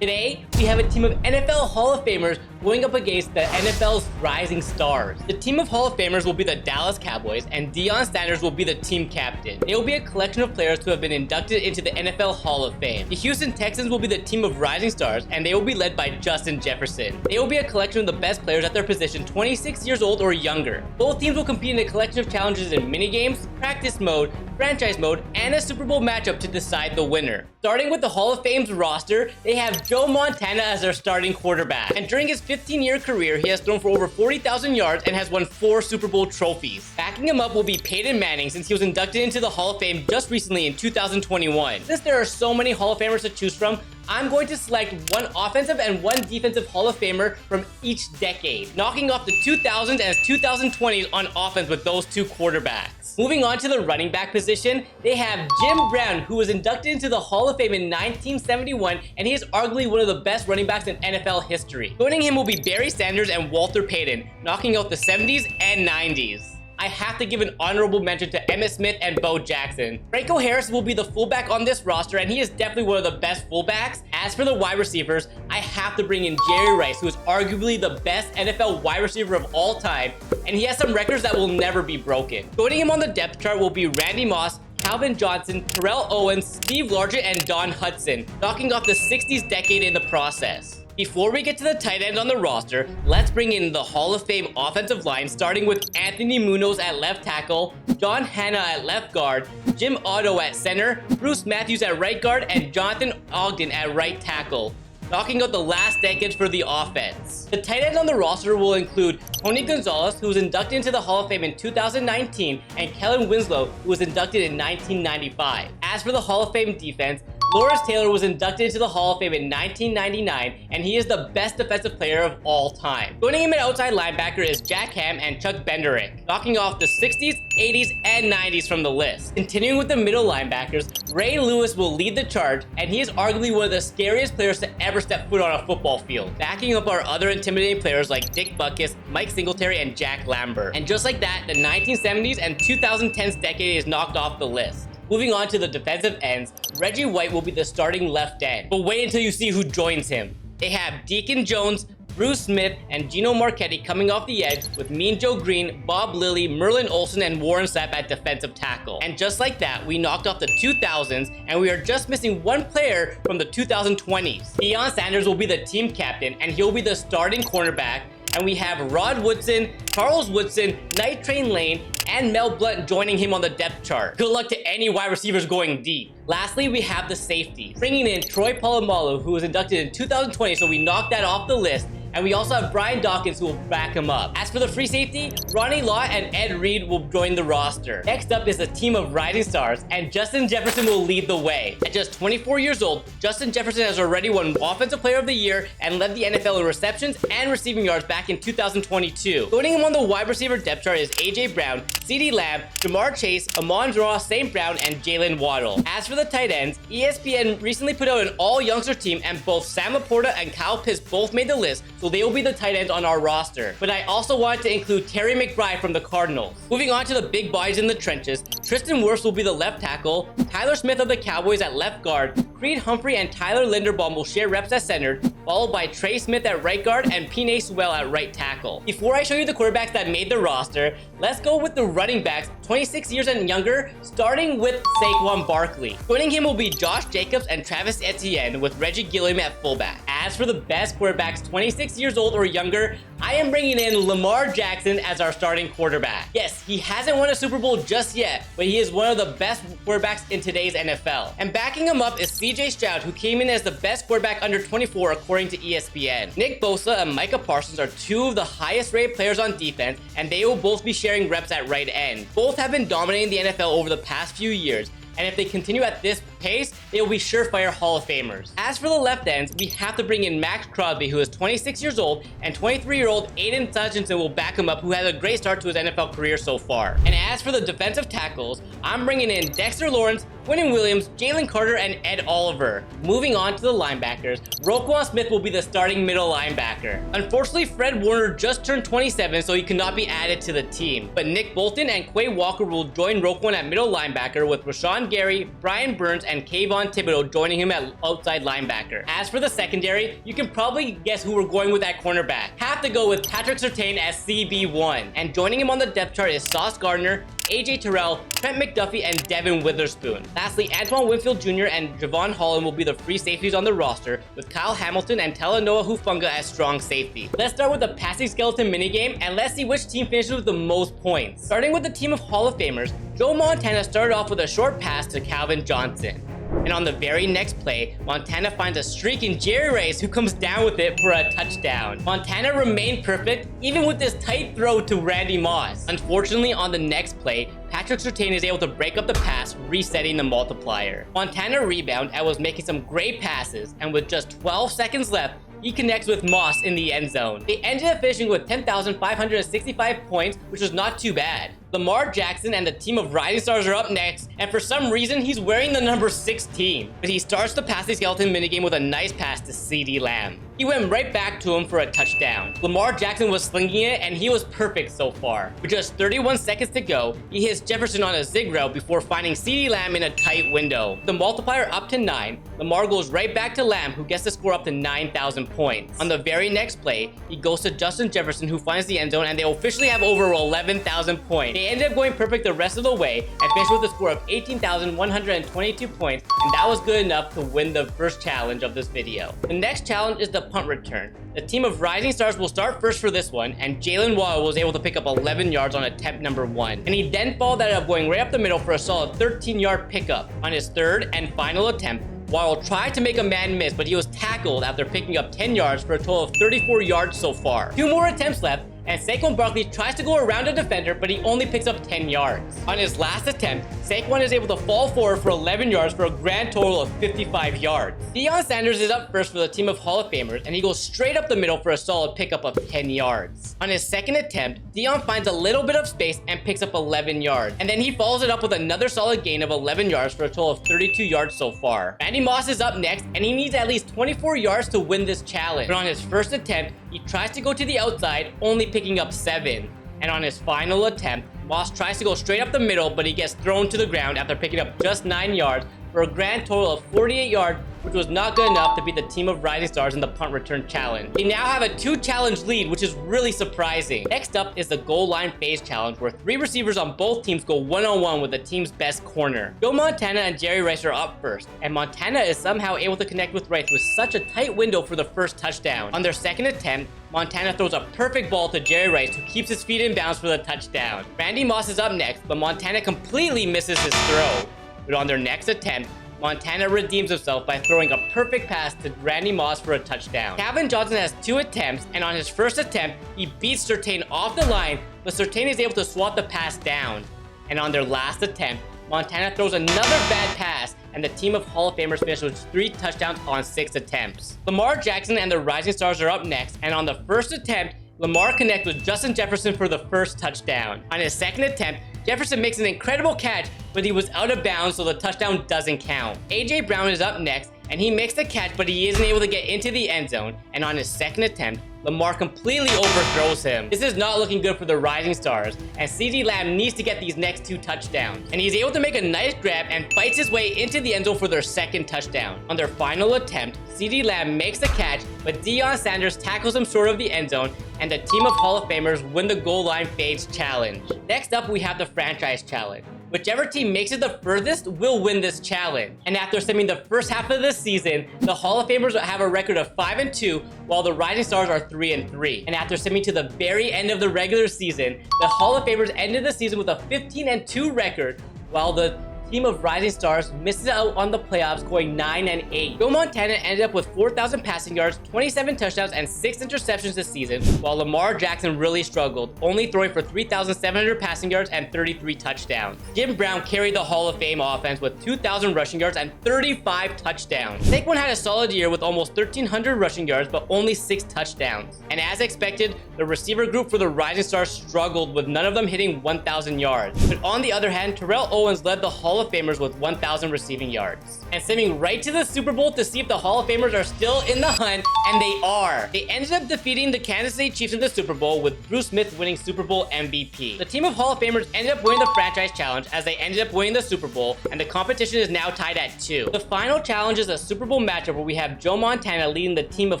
Today, we have a team of NFL Hall of Famers going up against the NFL's rising stars. The team of Hall of Famers will be the Dallas Cowboys, and Deion Sanders will be the team captain. They will be a collection of players who have been inducted into the NFL Hall of Fame. The Houston Texans will be the team of rising stars, and they will be led by Justin Jefferson. They will be a collection of the best players at their position 26 years old or younger. Both teams will compete in a collection of challenges in minigames, practice mode, franchise mode, and a Super Bowl matchup to decide the winner. Starting with the Hall of Fame's roster, they have Joe Montana as their starting quarterback. And during his 15-year career, he has thrown for over 40,000 yards and has won 4 Super Bowl trophies. Backing him up will be Peyton Manning, since he was inducted into the Hall of Fame just recently in 2021. Since there are so many Hall of Famers to choose from, I'm going to select one offensive and one defensive Hall of Famer from each decade, knocking off the 2000s and 2020s on offense with those two quarterbacks. Moving on to the running back position, they have Jim Brown, who was inducted into the Hall of Fame in 1971, and he is arguably one of the best running backs in NFL history. Joining him will be Barry Sanders and Walter Payton, knocking out the 70s and 90s. I have to give an honorable mention to Emmitt Smith and Bo Jackson. Franco Harris will be the fullback on this roster, and he is definitely one of the best fullbacks. As for the wide receivers, I have to bring in Jerry Rice, who is arguably the best NFL wide receiver of all time, and he has some records that will never be broken. Joining him on the depth chart will be Randy Moss, Calvin Johnson, Terrell Owens, Steve Largent, and Don Hudson, knocking off the 60s decade in the process. Before we get to the tight end on the roster, let's bring in the Hall of Fame offensive line, starting with Anthony Munoz at left tackle, John Hanna at left guard, Jim Otto at center, Bruce Matthews at right guard, and Jonathan Ogden at right tackle, knocking out the last decade for the offense. The tight ends on the roster will include Tony Gonzalez, who was inducted into the Hall of Fame in 2019, and Kellen Winslow, who was inducted in 1995. As for the Hall of Fame defense, Lawrence Taylor was inducted into the Hall of Fame in 1999, and he is the best defensive player of all time. Joining him at outside linebacker is Jack Ham and Chuck Benderick, knocking off the 60s, 80s, and 90s from the list. Continuing with the middle linebackers, Ray Lewis will lead the charge, and he is arguably one of the scariest players to ever step foot on a football field. Backing up are other intimidating players like Dick Butkus, Mike Singletary, and Jack Lambert. And just like that, the 1970s and 2010s decade is knocked off the list. Moving on to the defensive ends, Reggie White will be the starting left end. But wait until you see who joins him. They have Deacon Jones, Bruce Smith, and Gino Marchetti coming off the edge, with Mean Joe Green, Bob Lilly, Merlin Olsen, and Warren Sapp at defensive tackle. And just like that, we knocked off the 2000s, and we are just missing one player from the 2020s. Deion Sanders will be the team captain, and he'll be the starting cornerback. And we have Rod Woodson, Charles Woodson, Night Train Lane, and Mel Blount joining him on the depth chart. Good luck to any wide receivers going deep. Lastly, we have the safeties, bringing in Troy Polamalu, who was inducted in 2020, so we knocked that off the list. And we also have Brian Dawkins, who will back him up. As for the free safety, Ronnie Lott and Ed Reed will join the roster. Next up is a team of rising stars, and Justin Jefferson will lead the way. At just 24 years old, Justin Jefferson has already won Offensive Player of the Year and led the NFL in receptions and receiving yards back in 2022. Joining him on the wide receiver depth chart is A.J. Brown, CeeDee Lamb, Jamar Chase, Amon-Ra St. Brown, and Jalen Waddle. As for the tight ends, ESPN recently put out an all-youngster team, and both Sam Laporta and Kyle Pitts both made the list, so they will be the tight ends on our roster. But I also wanted to include Terry McBride from the Cardinals. Moving on to the big bodies in the trenches, Tristan Wirfs will be the left tackle, Tyler Smith of the Cowboys at left guard, Creed Humphrey and Tyler Linderbaum will share reps at center, followed by Trey Smith at right guard and Penei Sewell at right tackle. Before I show you the quarterbacks that made the roster, let's go with the running backs, 26 years and younger, starting with Saquon Barkley. Joining him will be Josh Jacobs and Travis Etienne, with Reggie Gilliam at fullback. As for the best quarterbacks 26 years old or younger, I am bringing in Lamar Jackson as our starting quarterback. Yes, he hasn't won a Super Bowl just yet, but he is one of the best quarterbacks in today's NFL. And backing him up is CJ Stroud, who came in as the best quarterback under 24 according to ESPN. Nick Bosa and Micah Parsons are two of the highest rated players on defense, and they will both be sharing reps at right end. Both have been dominating the NFL over the past few years, and if they continue at this pace, they will be surefire Hall of Famers. As for the left ends, we have to bring in Max Crosby, who is 26 years old, and 23-year-old Aiden Hutchinson will back him up, who has a great start to his NFL career so far. And as for the defensive tackles, I'm bringing in Dexter Lawrence, Quinnen Williams, Jalen Carter, and Ed Oliver. Moving on to the linebackers, Roquan Smith will be the starting middle linebacker. Unfortunately, Fred Warner just turned 27, so he cannot be added to the team. But Nick Bolton and Quay Walker will join Roquan at middle linebacker, with Rashawn Gary, Brian Burns, and Kayvon Thibodeau joining him at outside linebacker. As for the secondary, you can probably guess who we're going with at cornerback. Have to go with Patrick Surtain as CB1. And joining him on the depth chart is Sauce Gardner, AJ Terrell, Trent McDuffie, and Devin Witherspoon. Lastly, Antoine Winfield Jr. and Javon Holland will be the free safeties on the roster, with Kyle Hamilton and Talanoa Hufanga as strong safety. Let's start with the passing skeleton minigame, and let's see which team finishes with the most points. Starting with the team of Hall of Famers, Joe Montana started off with a short pass to Calvin Johnson. And on the very next play, Montana finds a streak in Jerry Rice, who comes down with it for a touchdown. Montana remained perfect, even with this tight throw to Randy Moss. Unfortunately, on the next play, Patrick Surtain is able to break up the pass, resetting the multiplier. Montana rebounded and was making some great passes, and with just 12 seconds left, he connects with Moss in the end zone. They ended up finishing with 10,565 points, which was not too bad. Lamar Jackson and the team of Rising Stars are up next, and for some reason, he's wearing the number 16. But he starts the passing skeleton minigame with a nice pass to CeeDee Lamb. He went right back to him for a touchdown. Lamar Jackson was slinging it, and he was perfect so far. With just 31 seconds to go, he hits Jefferson on a zig route before finding CeeDee Lamb in a tight window. The multiplier up to 9, Lamar goes right back to Lamb, who gets to score up to 9,000 points. On the very next play, he goes to Justin Jefferson, who finds the end zone, and they officially have over 11,000 points. They ended up going perfect the rest of the way and finished with a score of 18,122 points, and that was good enough to win the first challenge of this video. The next challenge is the punt return. The team of Rising Stars will start first for this one, and Jalen Waddle was able to pick up 11 yards on attempt number 1. And he then followed that up going right up the middle for a solid 13-yard pickup. On his third and final attempt, Waddle tried to make a man miss, but he was tackled after picking up 10 yards for a total of 34 yards so far. 2 more attempts left, and Saquon Barkley tries to go around a defender, but he only picks up 10 yards. On his last attempt, Saquon is able to fall forward for 11 yards for a grand total of 55 yards. Deion Sanders is up first for the team of Hall of Famers, and he goes straight up the middle for a solid pickup of 10 yards. On his second attempt, Deion finds a little bit of space and picks up 11 yards, and then he follows it up with another solid gain of 11 yards for a total of 32 yards so far. Randy Moss is up next, and he needs at least 24 yards to win this challenge. But on his first attempt, he tries to go to the outside, only picking up 7. And on his final attempt, Moss tries to go straight up the middle, but he gets thrown to the ground after picking up just 9 yards for a grand total of 48 yards, which was not good enough to beat the team of Rising Stars in the punt return challenge. They now have a 2-challenge lead, which is really surprising. Next up is the goal line phase challenge, where 3 receivers on both teams go one-on-one with the team's best corner. Joe Montana and Jerry Rice are up first, and Montana is somehow able to connect with Rice with such a tight window for the first touchdown. On their second attempt, Montana throws a perfect ball to Jerry Rice, who keeps his feet in bounds for the touchdown. Randy Moss is up next, but Montana completely misses his throw. But on their next attempt, Montana redeems himself by throwing a perfect pass to Randy Moss for a touchdown. Calvin Johnson has 2 attempts, and on his first attempt, he beats Surtain off the line, but Surtain is able to swat the pass down. And on their last attempt, Montana throws another bad pass, and the team of Hall of Famers finished with 3 touchdowns on 6 attempts. Lamar Jackson and the Rising Stars are up next, and on the first attempt, Lamar connects with Justin Jefferson for the first touchdown. On his second attempt, Jefferson makes an incredible catch, but he was out of bounds, so the touchdown doesn't count. AJ Brown is up next, and he makes the catch, but he isn't able to get into the end zone. And on his second attempt, Lamar completely overthrows him. This is not looking good for the Rising Stars, and CeeDee Lamb needs to get these next 2 touchdowns. And he's able to make a nice grab and fights his way into the end zone for their second touchdown. On their final attempt, CeeDee Lamb makes the catch, but Deion Sanders tackles him short of the end zone, and the team of Hall of Famers win the goal line fades challenge. Next up, we have the franchise challenge. Whichever team makes it the furthest will win this challenge. And after spending the first half of this season, the Hall of Famers have a record of 5-2, while the Rising Stars are 3-3. And after spending to the very end of the regular season, the Hall of Famers ended the season with a 15-2 record, while the team of Rising Stars misses out on the playoffs, going 9-8. Joe Montana ended up with 4,000 passing yards, 27 touchdowns, and 6 interceptions this season, while Lamar Jackson really struggled, only throwing for 3,700 passing yards and 33 touchdowns. Jim Brown carried the Hall of Fame offense with 2,000 rushing yards and 35 touchdowns. Saquon had a solid year with almost 1,300 rushing yards, but only 6 touchdowns. And as expected, the receiver group for the Rising Stars struggled, with none of them hitting 1,000 yards. But on the other hand, Terrell Owens led the Hall Hall of Famers with 1,000 receiving yards. And sending right to the Super Bowl to see if the Hall of Famers are still in the hunt, and they are. They ended up defeating the Kansas City Chiefs in the Super Bowl, with Bruce Smith winning Super Bowl MVP. The team of Hall of Famers ended up winning the franchise challenge as they ended up winning the Super Bowl, and the competition is now tied at 2. The final challenge is a Super Bowl matchup where we have Joe Montana leading the team of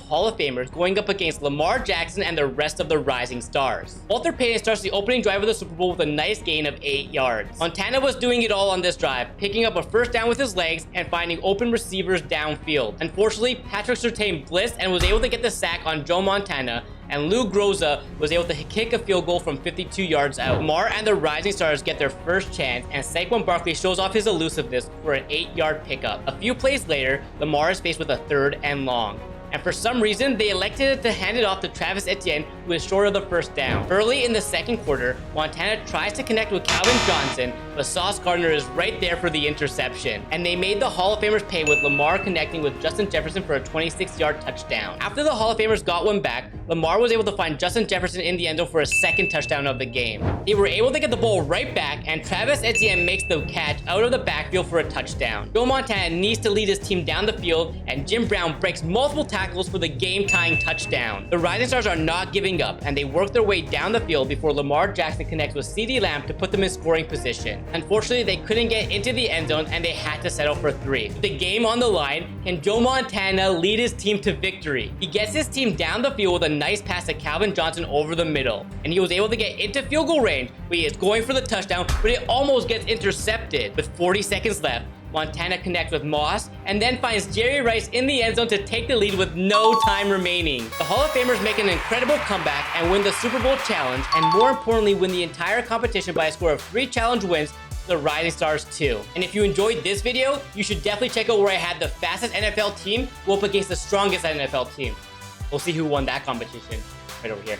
Hall of Famers going up against Lamar Jackson and the rest of the rising stars. Walter Payton starts the opening drive of the Super Bowl with a nice gain of 8 yards. Montana was doing it all on this drive, picking up a first down with his legs and finding open receivers downfield. Unfortunately, Patrick Surtain blitzed and was able to get the sack on Joe Montana, and Lou Groza was able to kick a field goal from 52 yards out. Lamar and the rising stars get their first chance, and Saquon Barkley shows off his elusiveness for an 8-yard pickup. A few plays later, Lamar is faced with a 3rd and long. And for some reason, they elected to hand it off to Travis Etienne, who is short of the first down. Early in the second quarter, Montana tries to connect with Calvin Johnson, but Sauce Gardner is right there for the interception. And they made the Hall of Famers pay with Lamar connecting with Justin Jefferson for a 26-yard touchdown. After the Hall of Famers got one back, Lamar was able to find Justin Jefferson in the end zone for a second touchdown of the game. They were able to get the ball right back, and Travis Etienne makes the catch out of the backfield for a touchdown. Joe Montana needs to lead his team down the field, and Jim Brown breaks multiple tackles for the game-tying touchdown. The Rising Stars are not giving up, and they work their way down the field before Lamar Jackson connects with CeeDee Lamb to put them in scoring position. Unfortunately, they couldn't get into the end zone, and they had to settle for 3. With the game on the line, can Joe Montana lead his team to victory? He gets his team down the field with a nice pass to Calvin Johnson over the middle, and he was able to get into field goal range, but he is going for the touchdown, but it almost gets intercepted. With 40 seconds left, Montana connects with Moss and then finds Jerry Rice in the end zone to take the lead with no time remaining. The Hall of Famers make an incredible comeback and win the Super Bowl challenge, and more importantly, win the entire competition by a score of 3 challenge wins, the Rising Stars 2. And if you enjoyed this video, you should definitely check out where I had the fastest NFL team go up against the strongest NFL team. We'll see who won that competition right over here.